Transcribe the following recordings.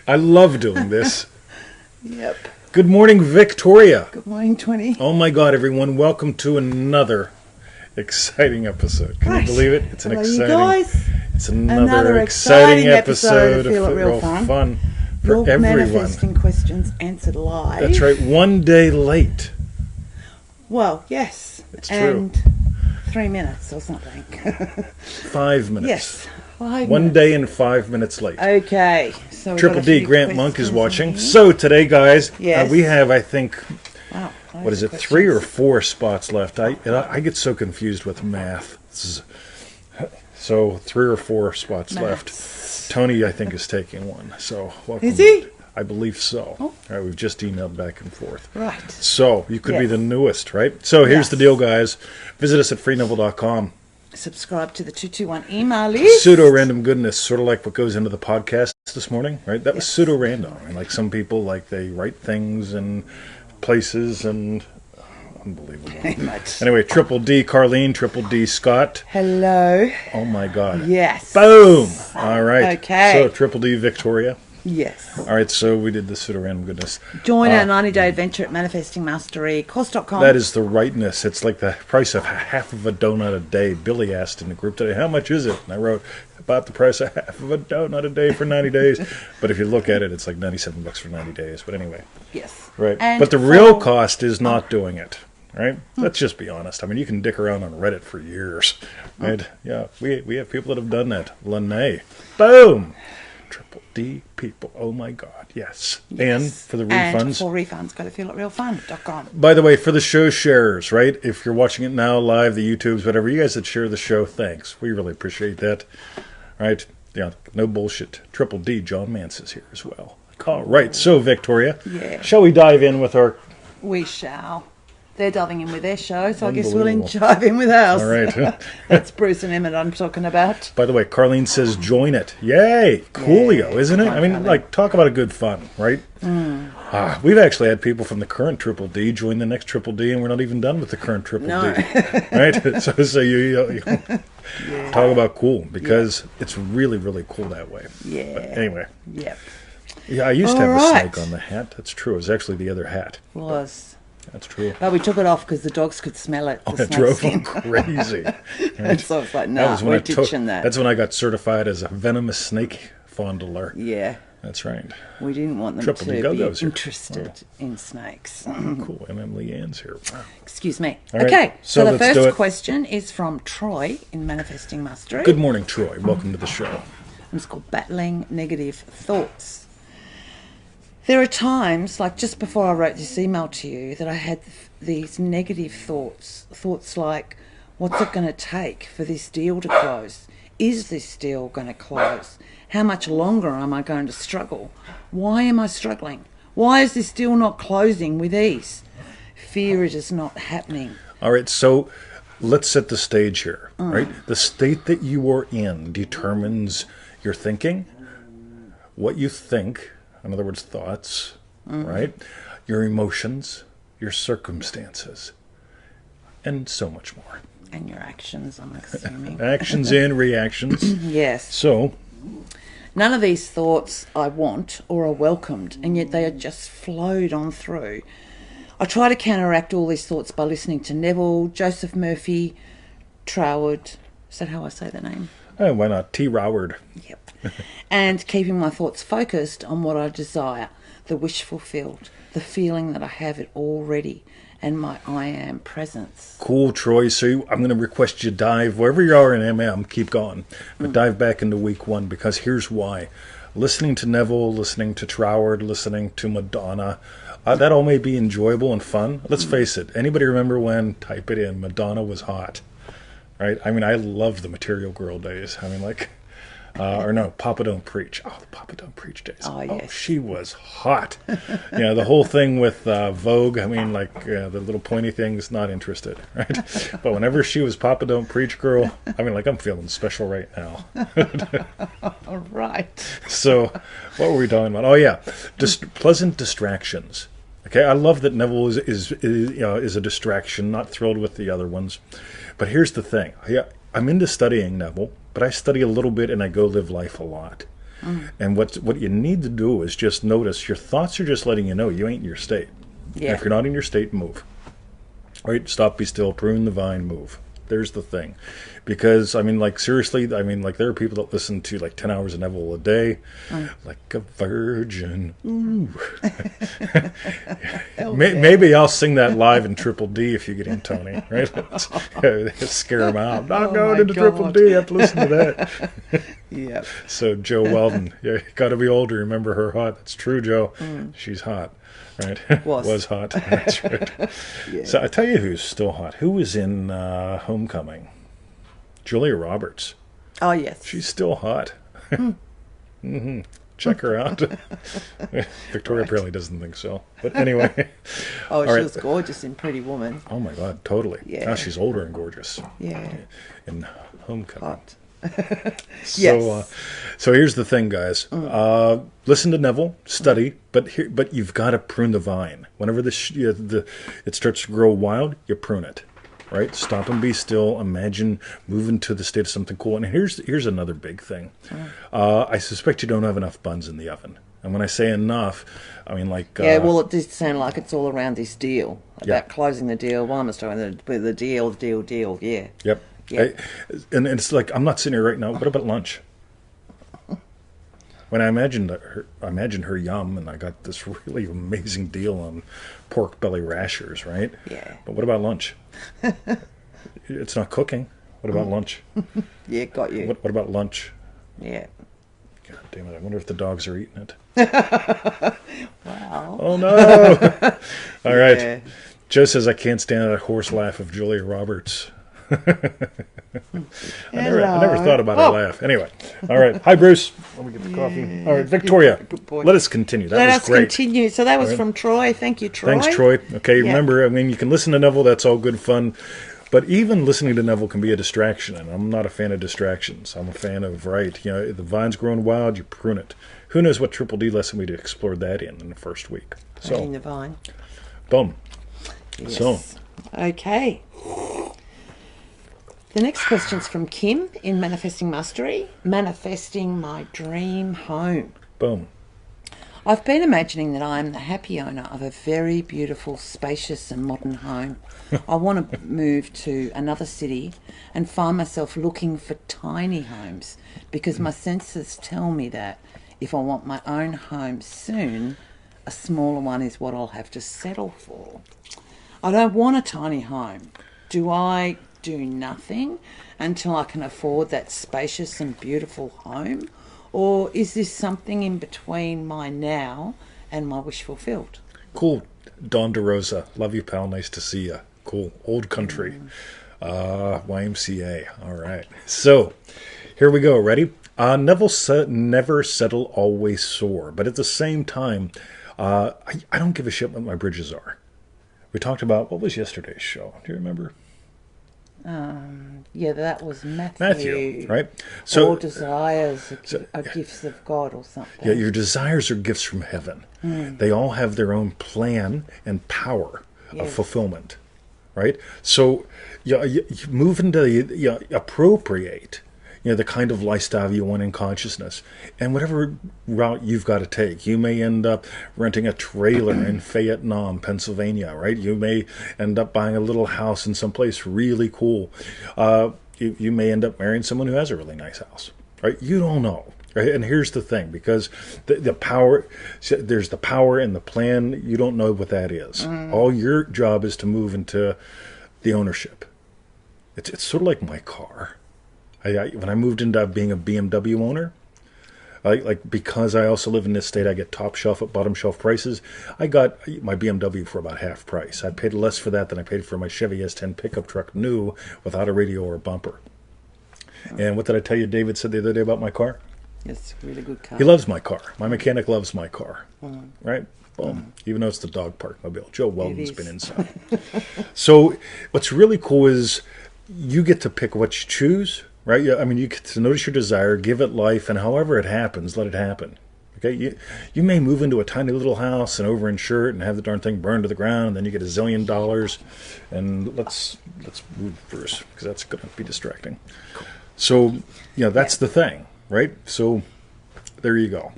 I love doing this. Yep. Good morning, Victoria. Good morning, 20. Oh my God, everyone. Welcome to another exciting episode. Can you believe it? It's an Hello, exciting... you guys. It's another exciting episode of Feel It Real fun for Your everyone. manifesting questions answered live. That's right. 1 day late. Well, yes. It's true. And 3 minutes or something. 5 minutes. Yes. 5 1 minutes. day and 5 minutes late. Okay. So Triple D, Grant Monk is watching. So today, guys, Yes. we have, I think, Wow. what is it, 3 or 4 spots left? I get so confused with math. So 3 or 4 spots left. Tony, I think, is taking one. So welcome. Is he? I believe so. Oh. All right, we've just emailed back and forth. Right. So you could be Yes. the newest, right? So here's Yes. the deal, guys. Visit us at freeneville.com. Subscribe to the 221 email list. Pseudo-random goodness, sort of like what goes into the podcast this morning, right? That was pseudo-random. And like some people, like they write things and places and... Unbelievable. Very much. Anyway, Triple D, Carlene, Triple D, Scott. Hello. Oh my God. Yes. Boom. All right. Okay. So Triple D, Victoria. Yes. All right, so we did the pseudo-random goodness. Join our 90-day adventure at manifestingmasterycourse.com. That is the rightness. It's like the price of half of a donut a day. Billy asked in the group today, how much is it? And I wrote, about the price of half of a donut a day for 90 days. But if you look at it, it's like $97 for 90 days. But anyway. Yes. Right. And but the real cost is not doing it. Right? Let's just be honest. I mean, you can dick around on Reddit for years. Right? Yeah, we have people that have done that. Lene. Boom. Triple D people. Oh my God. Yes. And for the refunds. And for refunds, go to feelitrealfun.com. By the way, for the show sharers, right? If you're watching it now live, the YouTubes, whatever, you guys that share the show, thanks. We really appreciate that. Right? Yeah, no bullshit. Triple D, John Mance is here as well. All right. So, Victoria, shall we dive in with our... We shall. They're diving in with their show, so I guess we'll Unbelievable. dive in with ours. All right. That's Bruce and Emmett I'm talking about. By the way, Carlene says join it. Yay. Coolio, isn't it? I mean, like, talk about a good fun, right? We've actually had people from the current Triple D join the next Triple D, and we're not even done with the current Triple D. Right? So you talk about cool, because it's really, really cool that way. Yeah. But anyway. Yep. Yeah, I used to have All a right. snake on the hat. That's true. It was actually the other hat. Was. That's true. But we took it off because the dogs could smell it. The It drove snake them skin. crazy. And so it's like, That no, was when we're I took- ditching that. That's when I got certified as a venomous snake fondler. Yeah. That's right. We didn't want them Triple D to Go-Go's be here. interested in snakes. Cool. And then Leanne's here. Wow. Excuse me. All right, Okay, so so the let's do first it. question is from Troy in Manifesting Mastery. Good morning, Troy. Welcome to the show. And it's called Battling Negative Thoughts. There are times, like just before I wrote this email to you, that I had these negative thoughts. Thoughts like, what's it going to take for this deal to close? Is this deal going to close? How much longer am I going to struggle? Why am I struggling? Why is this deal not closing with ease? Fear it is not happening. All right, so let's set the stage here, right? The state that you are in determines your thinking, what you think, in other words, thoughts, right? Your emotions, your circumstances, and so much more. And your actions, I'm assuming. Actions and reactions. Yes. So, None of these thoughts I want or are welcomed, and yet they are just flowed on through. I try to counteract all these thoughts by listening to Neville, Joseph Murphy, Troward. Is that how I say the name? oh, why not? Troward. Yep. And keeping my thoughts focused on what I desire, the wish fulfilled, the feeling that I have it already, and my I am presence. Cool, Troy. So I'm going to request you dive, wherever you are in MM, keep going. But dive back into week 1, because here's why. Listening to Neville, listening to Troward, listening to Madonna, that all may be enjoyable and fun. Let's face it. Anybody remember when, type it in, Madonna was hot? Right? I mean, I love the Material Girl days. I mean, like... or no, Papa Don't Preach. Oh, the Papa Don't Preach days. Oh, yes. Oh, she was hot. Yeah, the whole thing with Vogue, I mean, like, the little pointy things, not interested, right? But whenever she was Papa Don't Preach girl, I mean, like, I'm feeling special right now. All right. So, what were we talking about? Oh, yeah, just pleasant distractions. Okay, I love that Neville is a distraction, not thrilled with the other ones. But here's the thing. Yeah, I'm into studying Neville, but I study a little bit and I go live life a lot. And what you need to do is just notice your thoughts are just letting you know you ain't in your state. Yeah. And if you're not in your state, move. Right? Stop, be still, prune the vine, move. There's the thing. Because, I mean, like, seriously, I mean, like, there are people that listen to, like, 10 hours of Neville a day, like a virgin. Ooh. Maybe I'll sing that live in Triple D if you get in, Tony, right? Scare them out. Not going into Triple D, you have to listen to that. Yeah. So, Joe Weldon, you got to be older, remember her hot. That's true, Joe. She's hot. Right? Was hot. That's right. Yeah. So I tell you who's still hot. Who was in Homecoming? Julia Roberts. Oh, yes. She's still hot. Check her out. Victoria apparently doesn't think so. But anyway. Oh, she was gorgeous in Pretty Woman. Oh, my God. Totally. Yeah. Now she's older and gorgeous. Yeah. In Homecoming. Hot. Yes. So here's the thing, guys. Listen to Neville, study, but you've got to prune the vine. Whenever it starts to grow wild, you prune it, right? Stop and be still. Imagine moving to the state of something cool. And here's another big thing. I suspect you don't have enough buns in the oven. And when I say enough, I mean like... well, it does sound like it's all around this deal, about closing the deal. Well, I'm starting the deal, yeah. Yep. Yep. And it's like, I'm not sitting here right now. What about lunch? When I imagined her yum, and I got this really amazing deal on pork belly rashers, right? Yeah. But what about lunch? It's not cooking. What about lunch? Yeah, got you. What about lunch? Yeah. God damn it! I wonder if the dogs are eating it. Wow. Oh no! All right. Yeah. Joe says I can't stand that horse laugh of Julia Roberts. I never thought about her laugh. Anyway, all right. Hi, Bruce. Let me get the coffee. All right, Victoria. Good boy. Let us continue. That was great. Let us continue. So that was from Troy. Thank you, Troy. Thanks, Troy. Okay, remember, I mean, you can listen to Neville. That's all good fun. But even listening to Neville can be a distraction, and I'm not a fan of distractions. I'm a fan of, the vine's growing wild, you prune it. Who knows what Triple D lesson we'd explored that in the first week. Pruning the vine. Boom. Yes. So. Okay. The next question's from Kim in Manifesting Mastery. Manifesting my dream home. Boom. I've been imagining that I am the happy owner of a very beautiful, spacious and modern home. I want to move to another city and find myself looking for tiny homes because my senses tell me that if I want my own home soon, a smaller one is what I'll have to settle for. I don't want a tiny home. Do I do nothing until I can afford that spacious and beautiful home? Or is this something in between my now and my wish fulfilled? Cool. Don DeRosa. Love you, pal. Nice to see you. Cool. Old country. YMCA. All right. So, here we go. Ready? Neville said, never settle, always soar. But at the same time, I don't give a shit what my bridges are. We talked about, what was yesterday's show? Do you remember? Yeah, that was Matthew. Right? So, all desires are gifts of God or something. Yeah, your desires are gifts from heaven. They all have their own plan and power of fulfillment, right? So you move into, appropriate, the kind of lifestyle you want in consciousness. And whatever route you've got to take, you may end up renting a trailer in Fayetteville, Pennsylvania, right? You may end up buying a little house in some place really cool. You may end up marrying someone who has a really nice house, right? You don't know. Right? And here's the thing, because the power, there's the power in the plan. You don't know what that is. All your job is to move into the ownership. It's sort of like my car. When I moved into being a BMW owner, because I also live in this state, I get top shelf at bottom shelf prices. I got my BMW for about half price. I paid less for that than I paid for my Chevy S10 pickup truck new without a radio or a bumper. And what did I tell you David said the other day about my car? It's a really good car. He loves my car. My mechanic loves my car. Right? Boom. Even though it's the dog park mobile. Joe Weldon's been inside. So what's really cool is you get to pick what you choose. Right? I mean, you get to notice your desire, give it life, and however it happens, let it happen. Okay? You may move into a tiny little house and overinsure it and have the darn thing burned to the ground, and then you get $1 zillion. And let's move, Bruce, because that's going to be distracting. So, that's the thing, right? So there you go.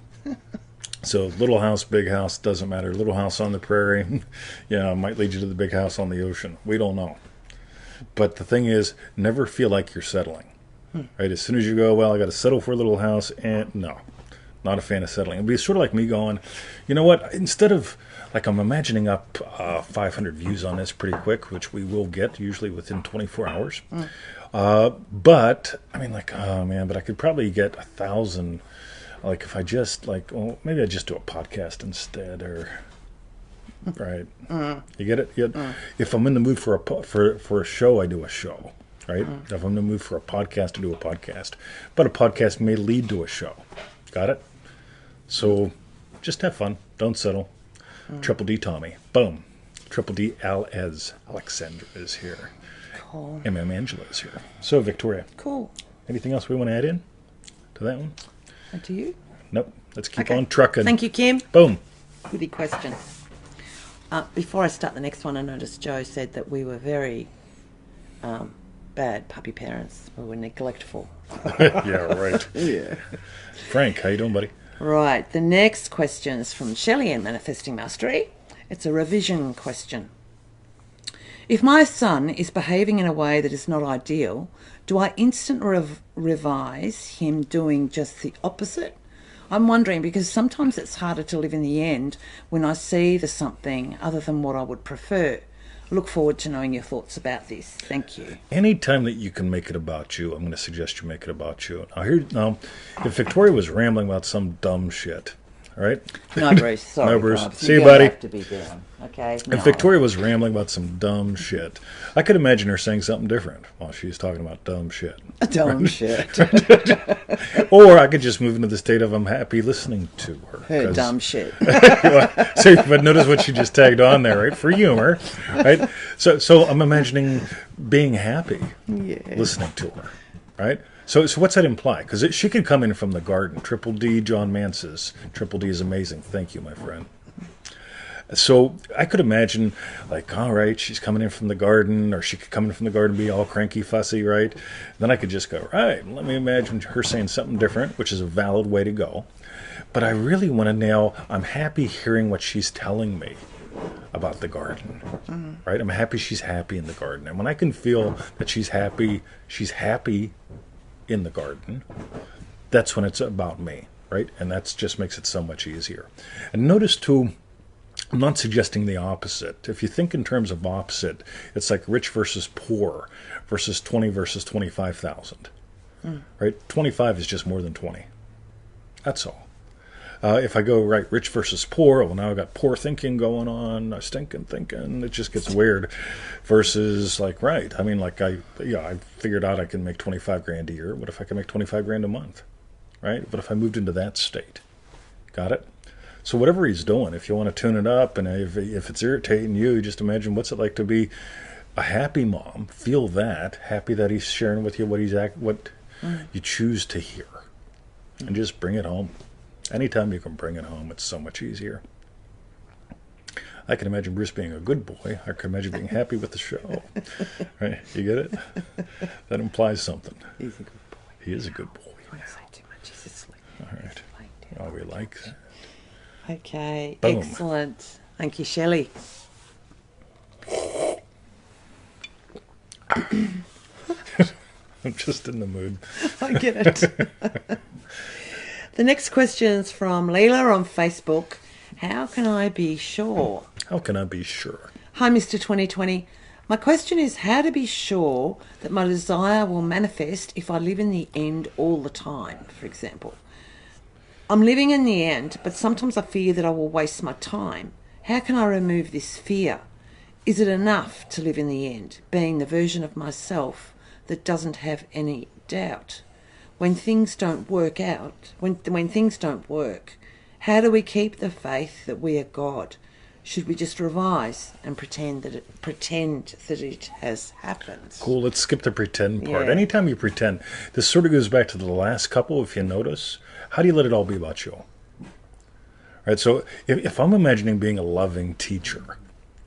So little house, big house, doesn't matter. Little house on the prairie, yeah, might lead you to the big house on the ocean. We don't know. But the thing is, never feel like you're settling. Right? As soon as you go, well, I got to settle for a little house, and no, not a fan of settling. It'd be sort of like me going, you know what? Instead of, like, I'm imagining up 500 views on this pretty quick, which we will get usually within 24 hours. But I mean, like, oh man, but I could probably get 1,000. Like, if I just, like, well, maybe I just do a podcast instead, or right? You get it? If I'm in the mood for a show, I do a show. Right? If I'm in the mood for a podcast, I do a podcast. But a podcast may lead to a show. Got it? So just have fun. Don't settle. Triple D Tommy. Boom. Triple D Alexandra is here. Cool. MM Angela is here. So, Victoria. Cool. Anything else we want to add in to that one? Do you? Nope. Let's keep on trucking. Thank you, Kim. Boom. Goody question. Before I start the next one, I noticed Joe said that we were very bad puppy parents. We were neglectful. Yeah, right. Yeah. Frank, how you doing, buddy? Right. The next question is from Shelley in Manifesting Mastery. It's a revision question. If my son is behaving in a way that is not ideal, do I instantly revise him doing just the opposite? I'm wondering because sometimes it's harder to live in the end when I see there's something other than what I would prefer. Look forward to knowing your thoughts about this. Thank you. Anytime that you can make it about you, I'm going to suggest you make it about you. Now, if Victoria was rambling about some dumb shit, all right? No, Bruce. Sorry. No, Bruce. Bob. See you, buddy. Have to be down. Okay. No. If Victoria was rambling about some dumb shit, I could imagine her saying something different while she's talking about dumb shit. Dumb shit. Or I could just move into the state of I'm happy listening to her. Her dumb shit. But notice what she just tagged on there, right? For humor, right? So I'm imagining being happy listening to her, right? So what's that imply? Because she could come in from the garden. Triple D, John Manses. Triple D is amazing. Thank you, my friend. So I could imagine, like, all right, she's coming in from the garden, or she could come in from the garden and be all cranky, fussy, right? Then I could just go, right, let me imagine her saying something different, which is a valid way to go. But I really want to nail, I'm happy hearing what she's telling me about the garden, right? I'm happy she's happy in the garden. And when I can feel that she's happy in the garden, that's when it's about me, right? And that just makes it so much easier. And notice, too, I'm not suggesting the opposite. If you think in terms of opposite, it's like rich versus poor versus 20 versus 25,000, right? 25 is just more than 20. That's all. If I go, right, rich versus poor, well, now I've got poor thinking going on, stinking thinking, it just gets weird. Versus, like, right, I mean, like, I figured out I can make 25 grand a year. What if I can make 25 grand a month, right? What if I moved into that state? Got it? So whatever he's doing, if you want to tune it up, and if it's irritating you, just imagine what's it like to be a happy mom. Feel that, happy that he's sharing with you what you choose to hear. And just bring it home. Anytime you can bring it home, it's so much easier. I can imagine Bruce being a good boy. I can imagine being happy with the show. Right? You get it? That implies something. He's a good boy. He is a good boy. I won't say too much. He's asleep. All right. Oh, we like that. Okay. Boom. Excellent. Thank you, Shelley. I'm just in the mood. I get it. The next question is from Leela on Facebook. How can I be sure? How can I be sure? Hi, Mr. 2020. My question is how to be sure that my desire will manifest if I live in the end all the time, for example. I'm living in the end, but sometimes I fear that I will waste my time. How can I remove this fear? Is it enough to live in the end, being the version of myself that doesn't have any doubt? When things don't work out, when things don't work, how do we keep the faith that we are God? Should we just revise and pretend that it has happened? Cool, let's skip the pretend part. Yeah. Anytime you pretend, this sort of goes back to the last couple, if you notice. How do you let it all be about you? Right, so if I'm imagining being a loving teacher,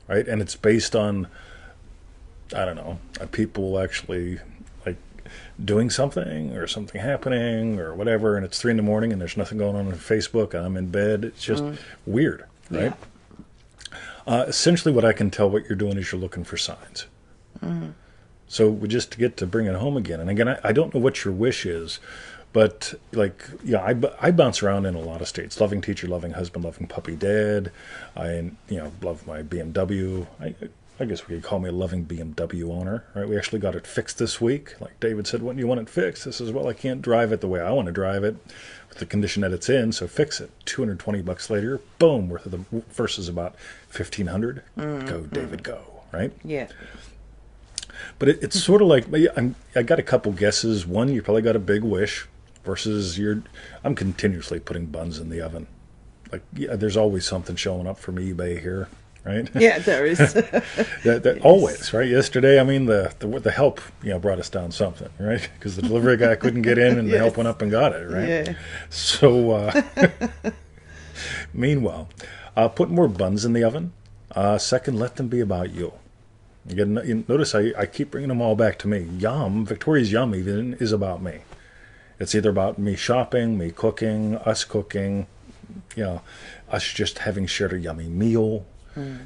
right, and it's based on, I don't know, people actually, like, doing something or something happening or whatever, and it's 3 a.m. and there's nothing going on Facebook, and I'm in bed. It's just weird, right? Essentially, what I can tell what you're doing is you're looking for signs. So we just get to bring it home again. And again, I don't know what your wish is, but like, yeah, I bounce around in a lot of states. Loving teacher, loving husband, loving puppy dad. I, love my BMW. I guess we could call me a loving BMW owner, right? We actually got it fixed this week. Like David said, when do you want it fixed? This is, well, I can't drive it the way I want to drive it with the condition that it's in, so fix it. $220 later, boom, worth of the versus about $1,500. Go, David, go, right? Yeah. But it's sort of like, I got a couple guesses. One, you probably got a big wish versus I'm continuously putting buns in the oven. Like, yeah, there's always something showing up from eBay here, right? Yeah, there is. Yes. Always, right? Yesterday, the help, brought us down something, right? Because the delivery guy couldn't get in and the help went up and got it, right? Yeah. So, meanwhile, put more buns in the oven. Second, let them be about you. Again, you notice I keep bringing them all back to me. Victoria's Yum even is about me. It's either about me shopping, me cooking, us, us just having shared a yummy meal.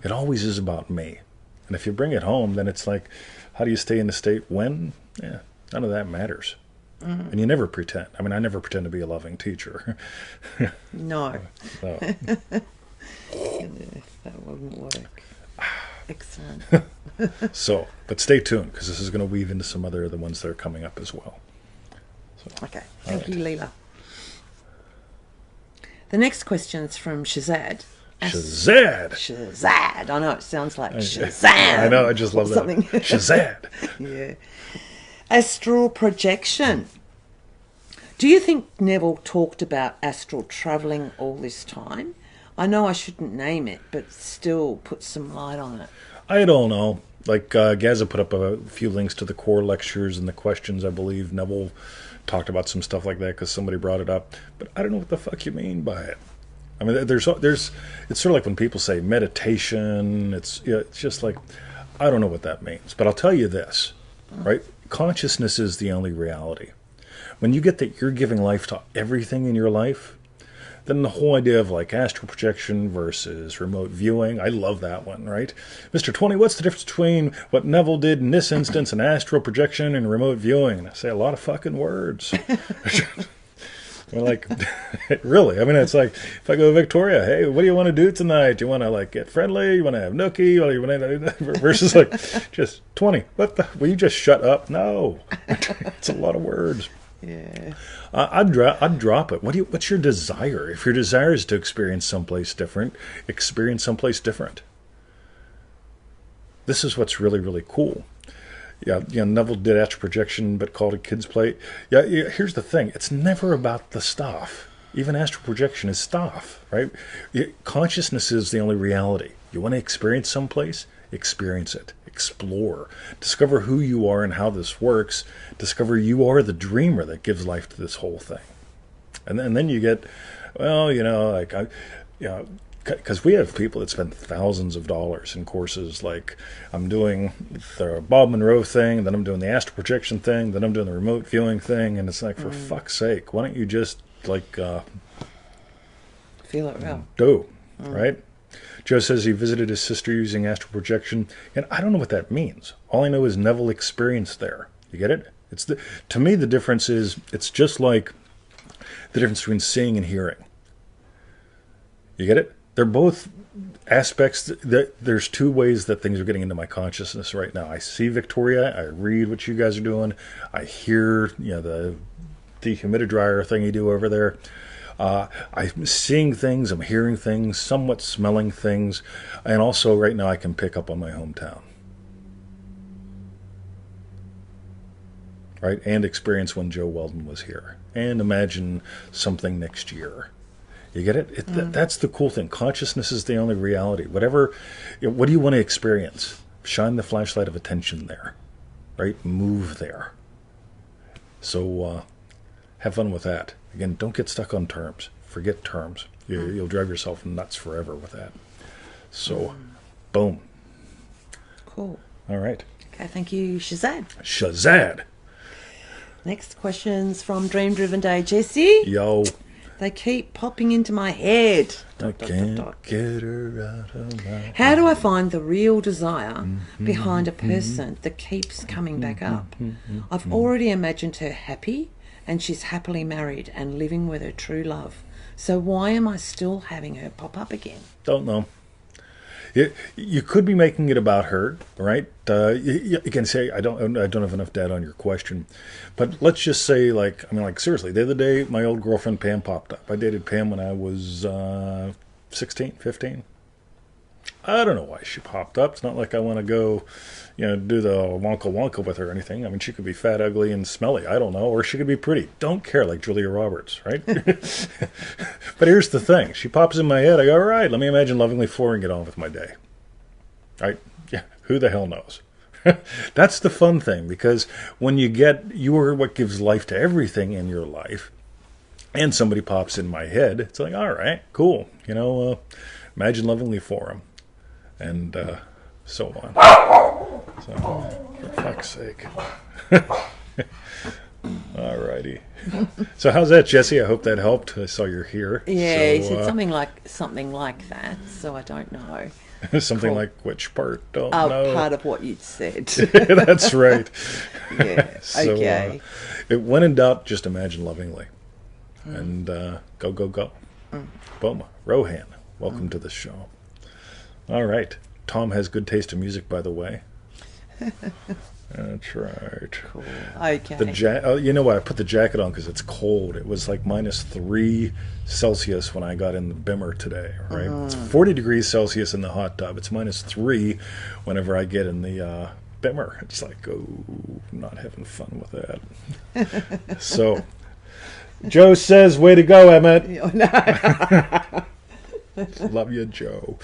It always is about me. And if you bring it home, then it's like, how do you stay in the state when? Yeah, none of that matters. And you never pretend. I mean, I never pretend to be a loving teacher. No. So. Yeah, that wouldn't work. Excellent. So, but stay tuned, because this is going to weave into some other of the ones that are coming up as well. So, Okay. Thank you, Leela. The next question is from Shazad. Shazad! Shazad. I know, it sounds like Shazam. I know, I just love that. Something. Shazad! Yeah. Astral projection. Do you think Neville talked about astral travelling all this time? I know I shouldn't name it, but still put some light on it. I don't know. Like, Gaza put up a few links to the core lectures and the questions. I believe Neville talked about some stuff like that because somebody brought it up. But I don't know what the fuck you mean by it. I mean, it's sort of like when people say meditation. It's just like, I don't know what that means. But I'll tell you this, right? Consciousness is the only reality. When you get that you're giving life to everything in your life, then the whole idea of like astral projection versus remote viewing, I love that one, right? Mr. 20, what's the difference between what Neville did in this instance and astral projection and remote viewing? And I say a lot of fucking words. I'm like, really? I mean, it's like, if I go to Victoria, hey, what do you want to do tonight? Do you want to like get friendly? You want to have nookie? Or you want to versus like just 20? Will you just shut up? No. It's a lot of words. Yeah. I'd drop it. What's your desire? If your desire is to experience someplace different, experience someplace different. This is what's really, really cool. Yeah, Neville did astral projection, but called it kids' play. Yeah, here's the thing. It's never about the stuff. Even astral projection is stuff, right? Consciousness is the only reality. You want to experience someplace? Experience it. Explore. Discover who you are and how this works. Discover you are the dreamer that gives life to this whole thing. And then you get, because we have people that spend thousands of dollars in courses. Like, I'm doing the Bob Monroe thing, then I'm doing the astral projection thing, then I'm doing the remote viewing thing, and it's like, for fuck's sake, why don't you just feel it real? Right? Joe says he visited his sister using astral projection, and I don't know what that means. All I know is Neville experienced there. You get it? To me, the difference is, it's just like the difference between seeing and hearing. You get it? They're both aspects. There's two ways that things are getting into my consciousness right now. I see Victoria. I read what you guys are doing. I hear the dehumidifier thing you do over there. I'm seeing things. I'm hearing things. Somewhat smelling things. And also right now I can pick up on my hometown. Right? And experience when Joe Weldon was here. And imagine something next year. You get it? That's the cool thing. Consciousness is the only reality. What do you want to experience? Shine the flashlight of attention there. Right? Move there. So have fun with that. Again, don't get stuck on terms. Forget terms. You'll drive yourself nuts forever with that. So, boom. Cool. All right. Okay, thank you, Shazad. Shazad. Next question's from Dream Driven Day. Jesse, Yo, they keep popping into my head. I can't get her out of my How do I find the real desire behind a person that keeps coming back up? I've already imagined her happy, and she's happily married and living with her true love. So why am I still having her pop up again? Don't know. You could be making it about her, right? You can say I don't have enough data on your question, but let's just say seriously, the other day my old girlfriend Pam popped up. I dated Pam when I was 16, 15. I don't know why she popped up. It's not like I want to go, do the wonka wonka with her or anything. I mean, she could be fat, ugly, and smelly. I don't know. Or she could be pretty. Don't care, like Julia Roberts, right? But here's the thing. She pops in my head. I go, all right, let me imagine lovingly forwarding it on with my day. Right? Yeah, who the hell knows? That's the fun thing, because when you are what gives life to everything in your life, and somebody pops in my head, it's like, all right, cool. Imagine lovingly for him. And so on. So, for fuck's sake. Alrighty. So how's that, Jesse? I hope that helped. I saw you're here. Yeah, so, he said something like that, so I don't know. Something like which part? Don't know. Part of what you'd said. That's right. Yeah, So, okay. When in doubt, just imagine lovingly. And go, go, go. Boom. Rohan, welcome to the show. All right. Tom has good taste in music, by the way. That's right. Cool. Okay. You know why I put the jacket on? Because it's cold. It was like -3 Celsius when I got in the Bimmer today, right? It's 40 degrees Celsius in the hot tub. It's -3 whenever I get in the Bimmer. It's like, oh, I'm not having fun with that. So, Joe says, way to go, Emmett. Love you, Joe.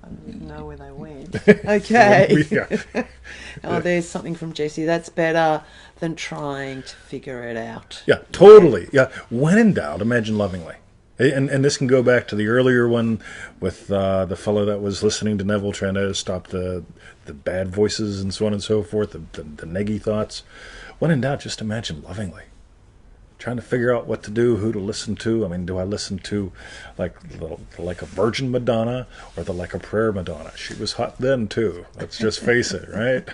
I don't even know where they went. Okay. Yeah. There's something from Jesse. That's better than trying to figure it out. Yeah, totally. Yeah, when in doubt, imagine lovingly. And this can go back to the earlier one with the fellow that was listening to Neville trying to stop the bad voices and so on and so forth, the neggy thoughts. When in doubt, just imagine lovingly. Trying to figure out what to do, who to listen to. I mean, do I listen to like a Virgin Madonna or the Like a Prayer Madonna? She was hot then too. Let's just face it, right?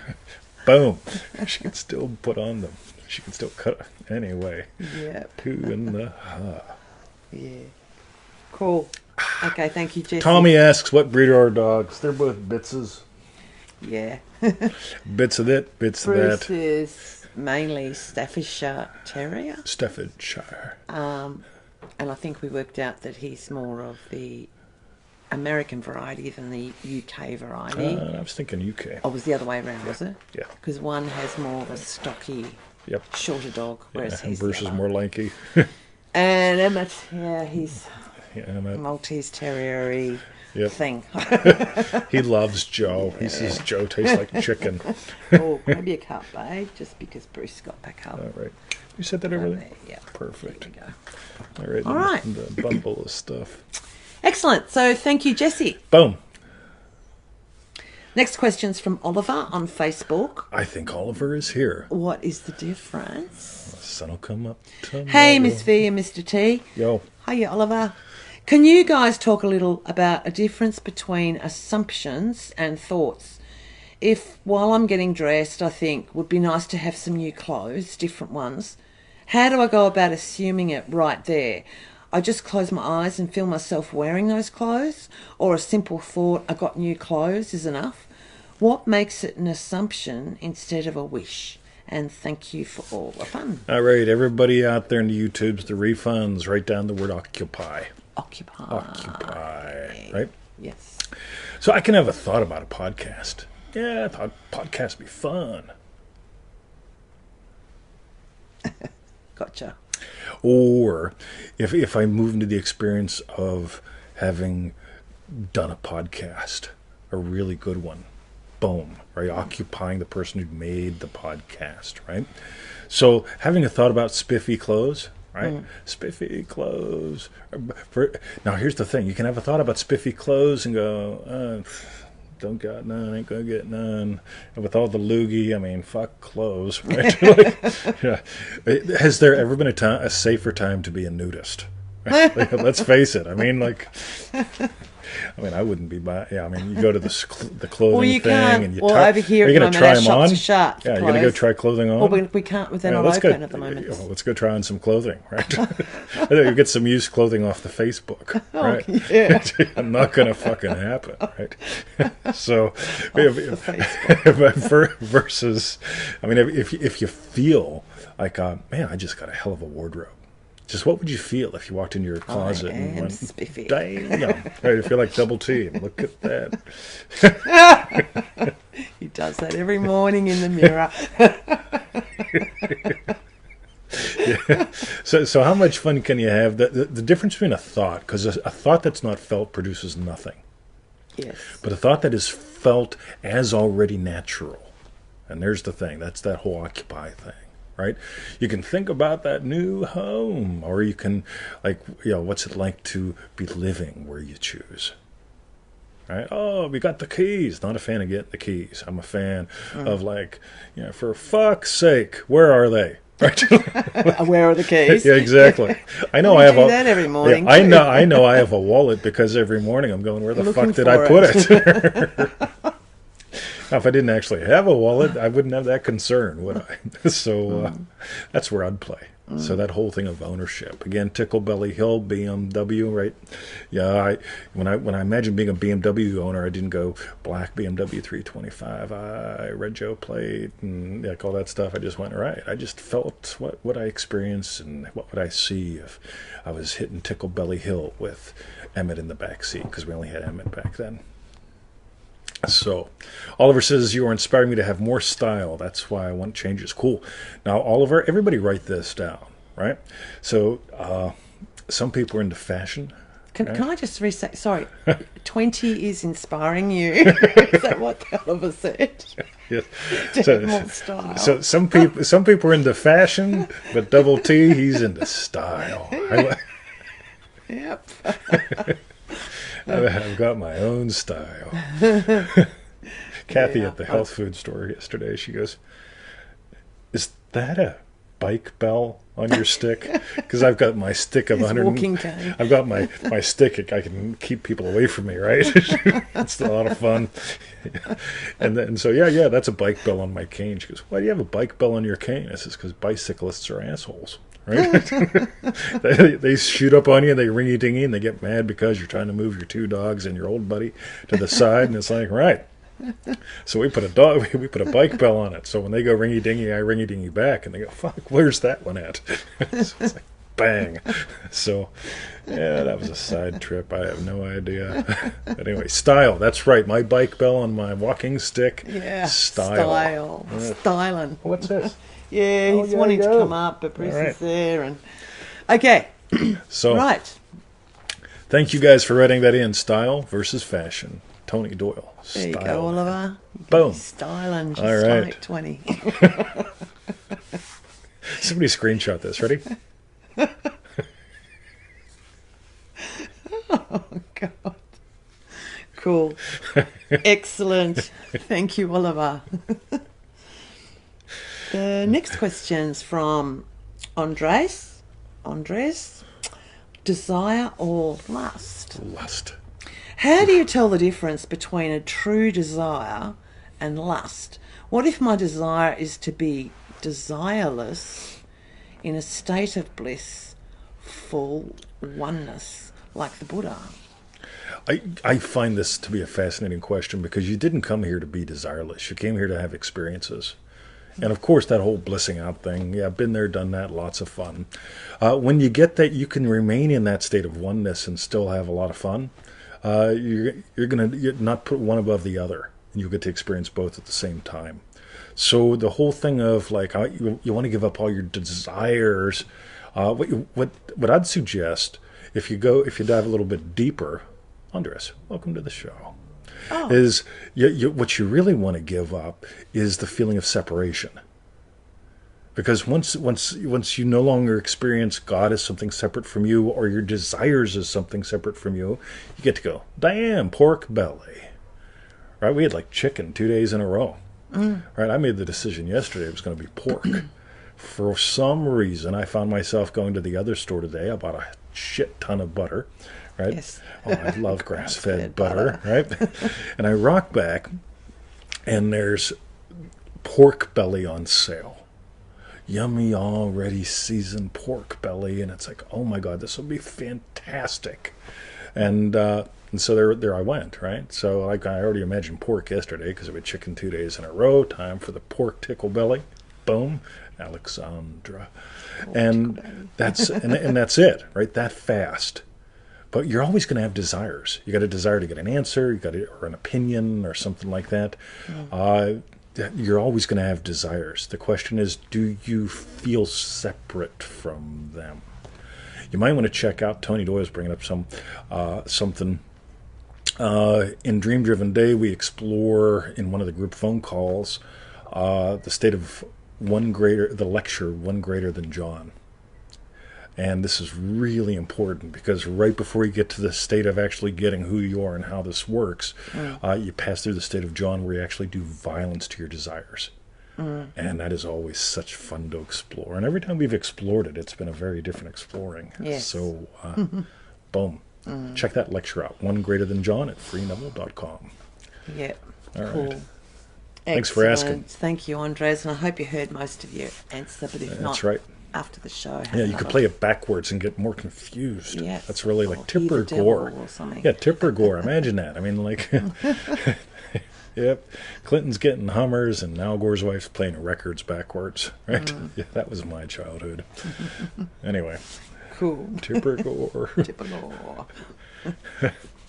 Boom. She can still put on them. She can still cut. Anyway. Yep. Who in the Yeah. Cool. Okay, thank you, Jesse. Tommy asks, what breed are our dogs? They're both Bitses. Yeah. Bits of it, bits of Bruce that. is mainly Staffordshire Terrier. Staffordshire. And I think we worked out that he's more of the American variety than the UK variety. I was thinking UK. Oh, it was the other way around, was it? Yeah. Because one has more of a stocky, shorter dog, whereas And he's Bruce is more lanky. And Emmett, he's Emmett. Maltese Terrier-y thing. He loves Joe. He says Joe tastes like chicken. Oh, maybe a cup, babe, just because Bruce got back up. All right. You said that over there? Yeah. Perfect. There we go. All right. All right. The bundle of stuff. Excellent. So thank you, Jesse. Boom. Next question's from Oliver on Facebook. I think Oliver is here. What is the difference? The sun will come up tomorrow. Hey, Miss V and Mr. T. Yo. Hiya, Oliver. Can you guys talk a little about a difference between assumptions and thoughts? If, while I'm getting dressed, I think, would be nice to have some new clothes, different ones, how do I go about assuming it right there? I just close my eyes and feel myself wearing those clothes? Or a simple thought, I got new clothes, is enough? What makes it an assumption instead of a wish? And thank you for all the fun. All right, everybody out there in the YouTubes, the refunds, write down the word occupy. Occupy, right? Yes. So I can have a thought about a podcast. Yeah, I thought podcasts would be fun. Gotcha. Or if I move into the experience of having done a podcast, a really good one, boom, right? Occupying the person who made the podcast, right? So having a thought about spiffy clothes, right? Spiffy clothes. Now here's the thing. You can have a thought about spiffy clothes and go, don't got none, ain't gonna get none. And with all the loogie, I mean, fuck clothes, right? Like, yeah. Has there ever been a safer time to be a nudist? Like, let's face it. I mean, I wouldn't be buying. Yeah, I mean, you go to the clothing thing, and you over here are you going to try them on? Shut yeah, you're going to go try clothing on. Well, we can't. They're not open at the moment. Let's go try on some clothing, right? You get some used clothing off the Facebook, right? Yeah. Not going to fucking happen, right? So, versus, I mean, if you feel like, man, I just got a hell of a wardrobe. Just what would you feel if you walked into your closet and went, spiffy. Damn, right? You feel like Double T. Look at that. He does that every morning in the mirror. Yeah. So how much fun can you have? The difference between a thought, because a thought that's not felt produces nothing. Yes. But a thought that is felt as already natural. And there's the thing. That's that whole Occupy thing. Right? You can think about that new home, or you can, what's it like to be living where you choose? Right? Oh, we got the keys. Not a fan of getting the keys. I'm a fan of for fuck's sake, where are they? Right? Where are the keys? Yeah, exactly. I know I have that every morning. Yeah, I know I have a wallet because every morning I'm going, where the fuck did I put it? Now, if I didn't actually have a wallet, I wouldn't have that concern, would I? So that's where I'd play. So that whole thing of ownership. Again, Tickle Belly Hill, BMW, right? Yeah, when I imagine being a BMW owner, I didn't go black BMW 325i, red Joe plate, and all that stuff. I just went, right. I just felt what would I experience and what would I see if I was hitting Tickle Belly Hill with Emmett in the back seat, because we only had Emmett back then. So, Oliver says, you are inspiring me to have more style. That's why I want changes. Cool. Now, Oliver, everybody write this down, right? So, some people are into fashion. Can I just reset? Sorry, 20 is inspiring you. Is that what Oliver said? Yes. To have more style. So some people are into fashion, but Double T, he's into style. Yep. I've got my own style. Kathy at the health food store yesterday, she goes, is that a bike bell on your stick? Because I've got my stick of 100. Walking cane. I've got my stick. I can keep people away from me, right? It's a lot of fun. And so yeah, that's a bike bell on my cane. She goes, why do you have a bike bell on your cane? I says, because bicyclists are assholes. Right? They shoot up on you, they ringy dingy, and they get mad because you're trying to move your two dogs and your old buddy to the side, and it's like, right. So we put a bike bell on it. So when they go ringy dingy, I ringy dingy back, and they go, fuck, where's that one at? So it's like, bang. So yeah, that was a side trip. I have no idea. But anyway, style. That's right. My bike bell on my walking stick. Yeah. Style. Styling. What's this? Yeah, he's wanting to come up, but Bruce is there. And okay. So, right. Thank you guys for writing that in. Style versus fashion. Tony Doyle. There you go, Oliver. Boom. Styling. Just all right. like 20. Somebody screenshot this. Ready? Oh, God. Cool. Excellent. Thank you, Oliver. The next question's from Andres. Desire or lust? Lust. How do you tell the difference between a true desire and lust? What if my desire is to be desireless in a state of bliss, full oneness, like the Buddha? I find this to be a fascinating question because you didn't come here to be desireless. You came here to have experiences. And of course, that whole blissing out thing, yeah, been there, done that, lots of fun. When you get that, you can remain in that state of oneness and still have a lot of fun. You're going to not put one above the other, and you'll get to experience both at the same time. So the whole thing of you want to give up all your desires. What I'd suggest, if you dive a little bit deeper, Andres, welcome to the show. Oh. Is what you really want to give up is the feeling of separation. Because once you no longer experience God as something separate from you, or your desires as something separate from you, you get to go, damn, pork belly. right? We had like chicken 2 days in a row, right? I made the decision yesterday it was going to be pork. For some reason, I found myself going to the other store today. I bought a shit ton of butter, right? Yes. Oh, I love grass-fed butter, right? And I rock back, and there's pork belly on sale. Yummy, already seasoned pork belly, and it's like, oh my God, this will be fantastic. And so there I went, right? So like I already imagined pork yesterday because I had chicken 2 days in a row. Time for the pork tickle belly. Boom, Alexandra, and that's and that's it, right? That fast. But you're always going to have desires. You got a desire to get an answer, or an opinion, or something like that. You're always going to have desires. The question is, do you feel separate from them? You might want to check out, Tony Doyle's bringing up something. In Dream Driven Day, we explore in one of the group phone calls the state of the lecture, One Greater Than John. And this is really important because right before you get to the state of actually getting who you are and how this works, you pass through the state of John where you actually do violence to your desires. And that is always such fun to explore. And every time we've explored it, it's been a very different exploring. Yes. So, boom. Check that lecture out, One Greater Than John at freeneville.com. Yeah. All cool. right. Thanks for asking. Thank you, Andres. And I hope you heard most of your answer, but if not, That's right. after the show. Yeah, you could play it backwards and get more confused. Yeah. That's really like Or Tipper Hear the Devil Gore. or something. Yeah, Tipper Gore. Imagine that. I mean, like, yep. Clinton's getting Hummers and Al Gore's wife's playing records backwards, right? Yeah, that was my childhood. Anyway. Cool. Tipper Gore. Tipper Gore.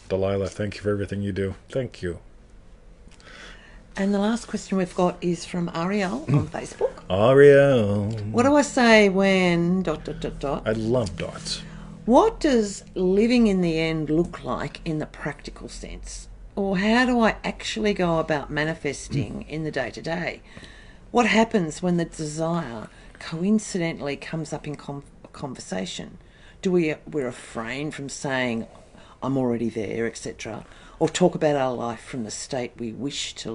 Delilah, thank you for everything you do. Thank you. And the last question we've got is from Ariel on Facebook. Ariel. What do I say when ... I love dots. What does living in the end look like in the practical sense? Or how do I actually go about manifesting in the day-to-day? What happens when the desire coincidentally comes up in conversation? Do we refrain from saying, I'm already there, etc., or talk about our life from the state we wish to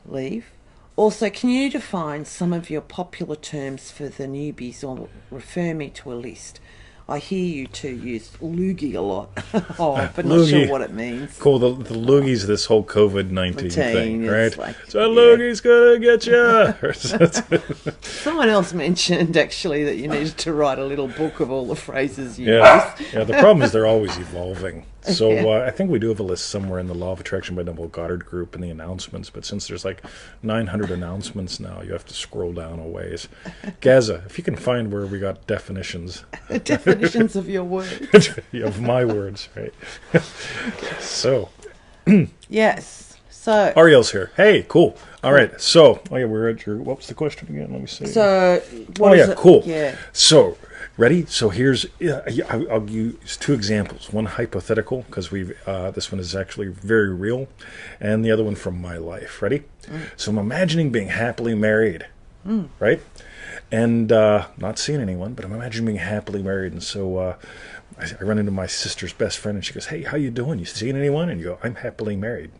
leave? Also, can you define some of your popular terms for the newbies or refer me to a list? I hear you two use loogie a lot, but not sure what it means. Cool, the loogie's this whole COVID-19 thing, right? Like, so loogie's gonna get you. Someone else mentioned, actually, that you needed to write a little book of all the phrases you use. Yeah, the problem is they're always evolving. So I think we do have a list somewhere in the Law of Attraction by Neville Goddard group in the announcements, but since there's like 900 announcements now, you have to scroll down a ways. Gaza, if you can find where we got definitions. Definitions of your words. Of my words, right? So. Yes. So. Ariel's here. Hey, cool. All right. So, we're at your, what was the question again? Let me see. So, what is it? Cool. Yeah. So, ready? So here's, I'll use two examples. One hypothetical, because this one is actually very real, and the other one from my life. Ready? So I'm imagining being happily married, right? And not seeing anyone, but I'm imagining being happily married. And so I run into my sister's best friend, and she goes, hey, how you doing? You seeing anyone? And you go, I'm happily married.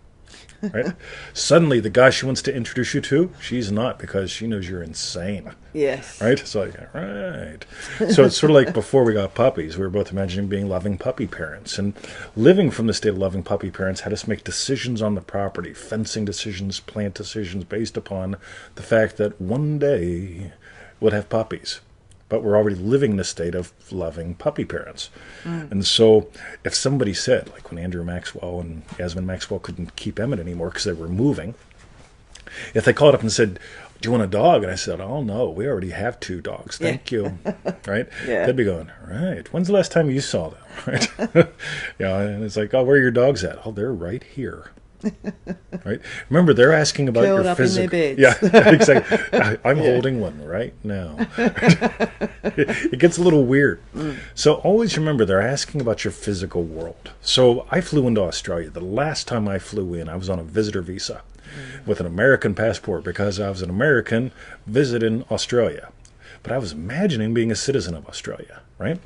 Right? Suddenly, the guy she wants to introduce you to, she's not, because she knows you're insane. Yes. Right? So, like, right. So it's sort of like before we got puppies. We were both imagining being loving puppy parents. And living from the state of loving puppy parents had us make decisions on the property, fencing decisions, plant decisions, based upon the fact that one day we'll have puppies. But we're already living in the state of loving puppy parents. And so if somebody said, like when Andrew Maxwell and Yasmin Maxwell couldn't keep Emmett anymore because they were moving, if they called up and said, do you want a dog? And I said, oh, no, we already have 2 dogs. Thank you. Right? Yeah. They'd be going, right, when's the last time you saw them? Right? And it's like, oh, where are your dogs at? Oh, they're right here. Right? Remember, they're asking about curled your up physical. in their beds. Yeah, exactly. I'm holding one right now. It gets a little weird. So always remember, they're asking about your physical world. So I flew into Australia. The last time I flew in, I was on a visitor visa with an American passport because I was an American visiting Australia. but I was imagining being a citizen of Australia, right?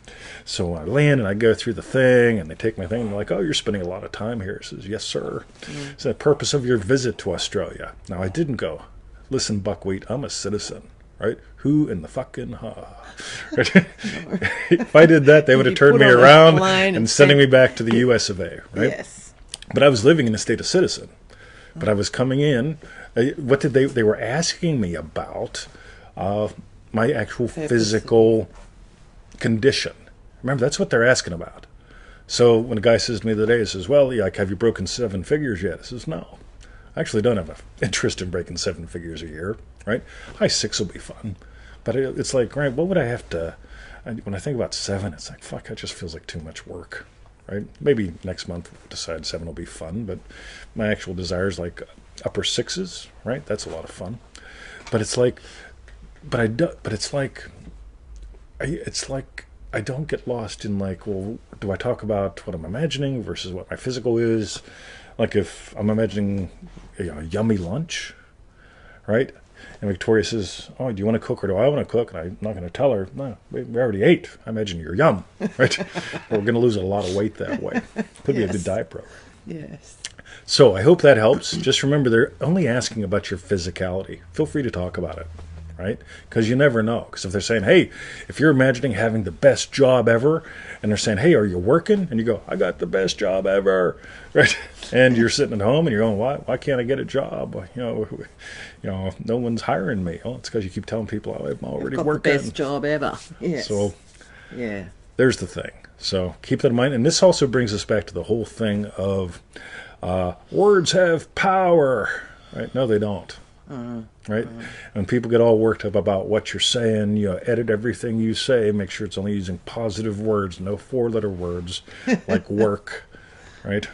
So I land and I go through the thing, and they take my thing, and they're like, "Oh, you're spending a lot of time here." I says, "Yes, sir." It's the purpose of your visit to Australia. Now, I didn't go, "Listen, Buckwheat, I'm a citizen." Right? Who in the fucking Right? If I did that, they would have turned me around and sending me back to the US of A. Right? Yes. But I was living in a state of citizen. But I was coming in. What did they were asking me about my actual physical condition. Remember, that's what they're asking about. So when a guy says to me the other day, he says, "Well, like, have you broken 7 figures yet?" I says, "No. I actually don't have an interest in breaking 7 figures a year." Right? High 6 will be fun. But it's like, right, what would I have to... When I think about 7, it's like, fuck, that just feels like too much work. Right? Maybe next month we'll decide 7 will be fun, but my actual desire is like upper 6s, right? That's a lot of fun. But it's like... it's like I don't get lost in like, well, do I talk about what I'm imagining versus what my physical is? Like if I'm imagining a yummy lunch, right? And Victoria says, "Oh, do you want to cook or do I want to cook?" And I'm not going to tell her, "No, we already ate. I imagine you're yum." Right? We're going to lose a lot of weight that way. Could be a good diet program. Yes. So I hope that helps. Just remember, they're only asking about your physicality. Feel free to talk about it. Right? Because you never know. Because if they're saying, "Hey, if you're imagining having the best job ever," and they're saying, "Hey, are you working?" and you go, "I got the best job ever," right? And you're sitting at home and you're going, "Why can't I get a job? No one's hiring me." Oh, it's because you keep telling people, "I'm already working." The best job ever. Yes. So, yeah. There's the thing. So keep that in mind. And this also brings us back to the whole thing of words have power. Right? No, they don't. Right? When people get all worked up about what you're saying, edit everything you say, make sure it's only using positive words, no 4-letter words like work, right?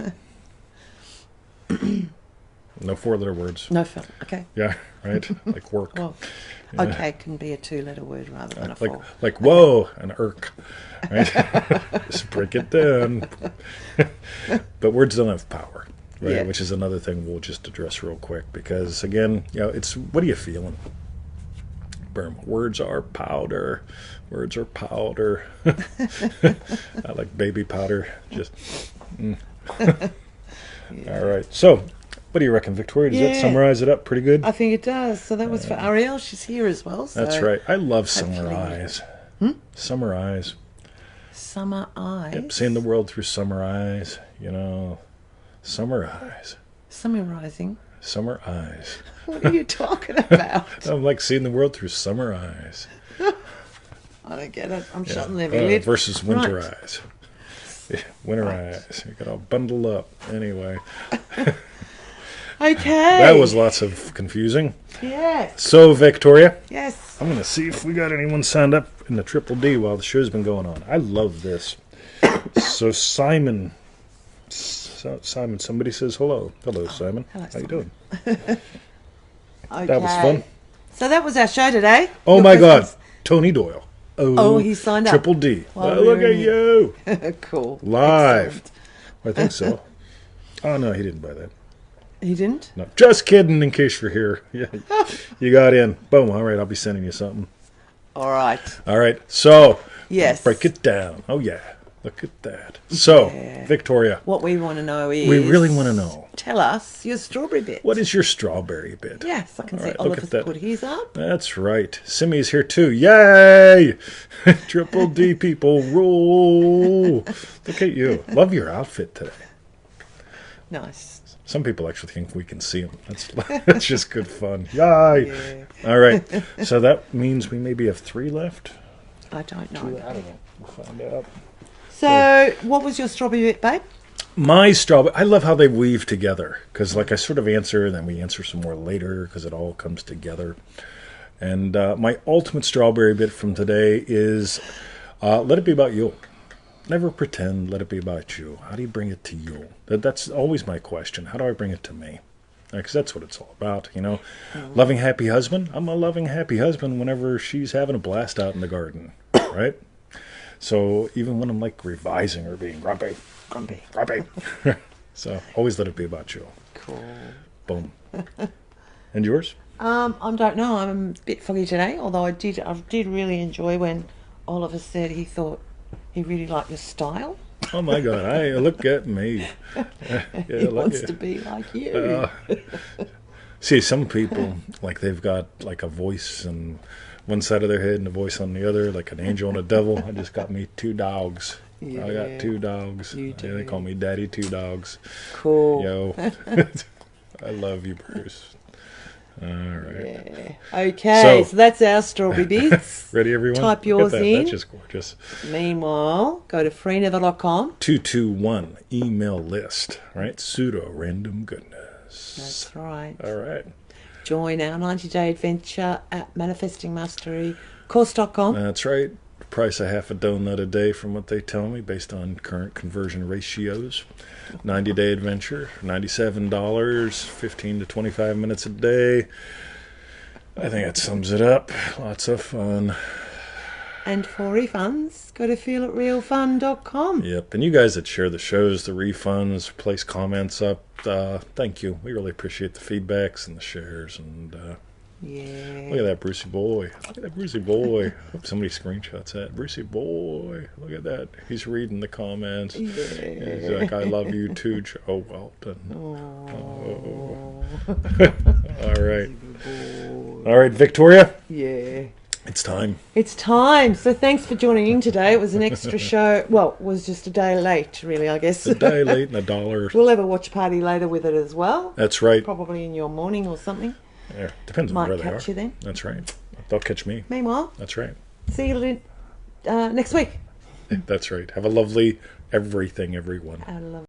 No 4-letter words. No fun. Okay. Yeah, right? Like work. Well, okay can be a 2-letter word rather than a 4. Like whoa, an irk, right? Just break it down. But words don't have power. Right, yeah. Which is another thing we'll just address real quick because, again, it's what are you feeling? Boom. Words are powder. Words are powder. I like baby powder. Just. Yeah. All right. So, what do you reckon, Victoria? Does that summarize it up pretty good? I think it does. So that was for Ariel. She's here as well. So that's right. I love summer eyes. Summer eyes. Summer eyes. Yep. Seeing the world through summer eyes. Summer eyes. Summarizing. Summer eyes. What are you talking about? I'm like seeing the world through summer eyes. I don't get it. I'm shutting the lid. Versus winter eyes. Yeah, winter eyes. You got all bundled up. Anyway. Okay. That was lots of confusing. Yes. So, Victoria. Yes. I'm going to see if we got anyone signed up in the Triple D while the show's been going on. I love this. So, Simon, somebody says hello. Hello, Simon. Hello, How you doing? Okay. That was fun. So that was our show today. Oh, my God. Tony Doyle. Oh, he signed up. Triple D. Look at you. Cool. Live. Excellent. I think so. Oh, no, he didn't buy that. He didn't? No, just kidding, in case you're here. Yeah, you got in. Boom. All right, I'll be sending you something. All right. So, yes. Break it down. Oh, yeah. Look at that. So, Victoria. What we want to know is... We really want to know. Tell us your strawberry bit. What is your strawberry bit? Yes, I can see right, Oliver's put his up. That's right. Simmy's here too. Yay! Triple D people rule. Look at you. Love your outfit today. Nice. Some people actually think we can see them. That's just good fun. Yay! Yeah. All right. So that means we maybe have 3 left? I don't know. I don't know. We'll find out. So, what was your strawberry bit, babe? My strawberry, I love how they weave together because, like, I sort of answer and then we answer some more later because it all comes together. And my ultimate strawberry bit from today is let it be about you. Never pretend, let it be about you. How do you bring it to you? That's always my question. How do I bring it to me? Because that's what it's all about, Loving, happy husband. I'm a loving, happy husband whenever she's having a blast out in the garden, right? So even when I'm like revising or being grumpy. So always let it be about you. Cool. Boom. And yours? I don't know. I'm a bit foggy today, although I did really enjoy when Oliver said he thought he really liked your style. Oh my God! Look at me. He wants to be like you. See, some people, like, they've got like a voice on one side of their head and a voice on the other, like an angel and a devil. I just got me 2 dogs. Yeah, I got 2 dogs. you do. Yeah, they call me Daddy 2 Dogs. Cool. Yo, I love you, Bruce. All right. Yeah. Okay, so that's our strawberry bits. Ready, everyone? Type yours in. That's just gorgeous. Meanwhile, go to freeneville.com. 221 email list, right? Pseudo random goodness. That's right. All right. Join our 90-day adventure at manifestingmasterycourse.com. That's right. Price of half a donut a day from what they tell me based on current conversion ratios. 90-day adventure, $97, 15 to 25 minutes a day. I think that sums it up. Lots of fun. And for refunds, go to feelitrealfun.com. Yep. And you guys that share the shows, the refunds, place comments up, thank you. We really appreciate the feedbacks and the shares. And Yeah. look at that Brucey boy. Look at that Brucey boy. I hope somebody screenshots that. Brucey boy. Look at that. He's reading the comments. Yeah. He's like, I love you too, Joe Welton. Oh. All right. All right, Victoria. Yeah. It's time. It's time. So thanks for joining in today. It was an extra show. Well, it was just a day late, really, I guess. A day late and $1. We'll have a watch party later with it as well. That's right. Probably in your morning or something. Yeah, depends on Might where they are. catch you then. That's right. They'll catch me. Meanwhile, That's right. see you next week. That's right. Have a lovely everything, everyone. I love